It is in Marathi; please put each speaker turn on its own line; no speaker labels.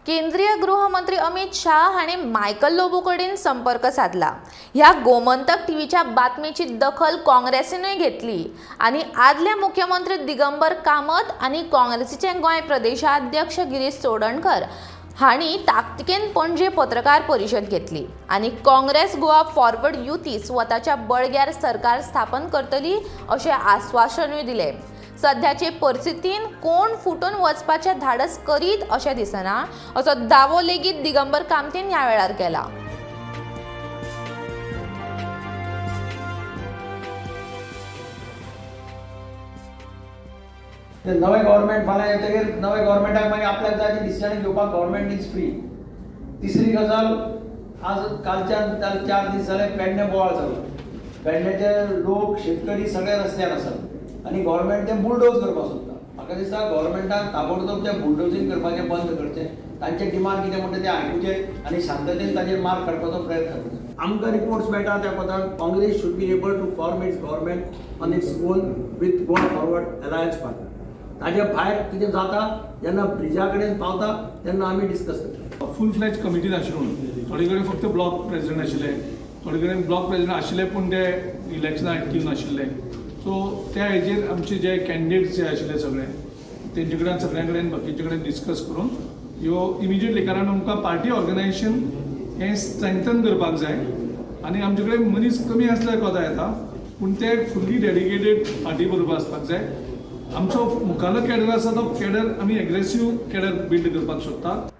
केंद्रीय गृहमंत्री अमित शाह हाणे मायकल लोबो कडेन संपर्क साधला। ह्या गोमंतक टीव्हीच्या बातमीची दखल काँग्रेसीने घेतली आणि आदले मुख्यमंत्री दिगंबर कामत आणि काँग्रेसीचे गोंय प्रदेशाध्यक्ष गिरीश चोडणकर हाणी ताकतिकेन पणजे पत्रकार परिषद घेतली आणि काँग्रेस गोवा फॉरवर्ड युती स्वताच्या बळग्यार सरकार स्थापन करतली अशें आश्वासनूय दिले। सध्याचे परिस्थितीन कोण फुटून वचपाचे धाडस करीत अशें दिसना असो दावो लेगीत दिगंबर कामतीन ह्या वेळार केला।
नवे गव्हर्नमेंट फाल्यां येतकीर नवे गव्हर्नमेंटाक मागीर आपल्याक जाय ती डिसिजन घेवपाक गव्हर्नमेंट इज फ्री। तिसरी गजाल, आज कालच्यान 4 दीस जाले पेडणे बोवाळ जालो। पेडणेचे लोक शेतकरी सगळे रस्त्यार आसात आणि गव्हर्नमेंट ते बुलडोज करपाक सोदता। म्हाका दिसता गव्हर्नमेंटान ताबडतोब ते बुलडोजिंग करपाचें बंद करचें, तांचे डिमांड कितें म्हणटा ते आयकुचे आणि शांततेन ताचेर मार्ग काडपाचो प्रयत्न करचो। आमकां रिपोर्ट्स मेळटा त्या कोतान Congress should be able to form its government on its own with Goa Forward alliance partner. ताजे भायर कितें जाता जेन्ना ब्रिजा कडेन पावता तेन्ना आमी डिस्कस करता।
फुल फ्लॅज कमिटी नाशिल्लो, थोडे कडेन फक्त ब्लॉक प्रेसिडेंट आशिल्ले, थोडे कडेन ब्लॉक प्रेसिडेंट आशिल्ले पूण ते इलेक्शना एक्टीव नाशिल्ले। सो त्या हेजेर आमचे जे कॅन्डिडेट्स जे आशिल्ले सगळे तेंचे कडेन सगळ्यां कडेन बाकीचे कडेन डिस्कस करून ह्यो इमिजिएटली, कारण आमकां पार्टी ऑर्गनायझेशन हें स्ट्रेंथन करपाक जाय आनी आमचे कडेन मनीस कमी आसल्यार कोता येता पूण ते फुल्ली डेडिकेटेड पार्टी बरोबर आसपाक जाय। आमचो मुखारलो कॅडर आसा तो कॅडर आमी एग्रेसीव कॅडर बिल्ड करपाक सोदतात।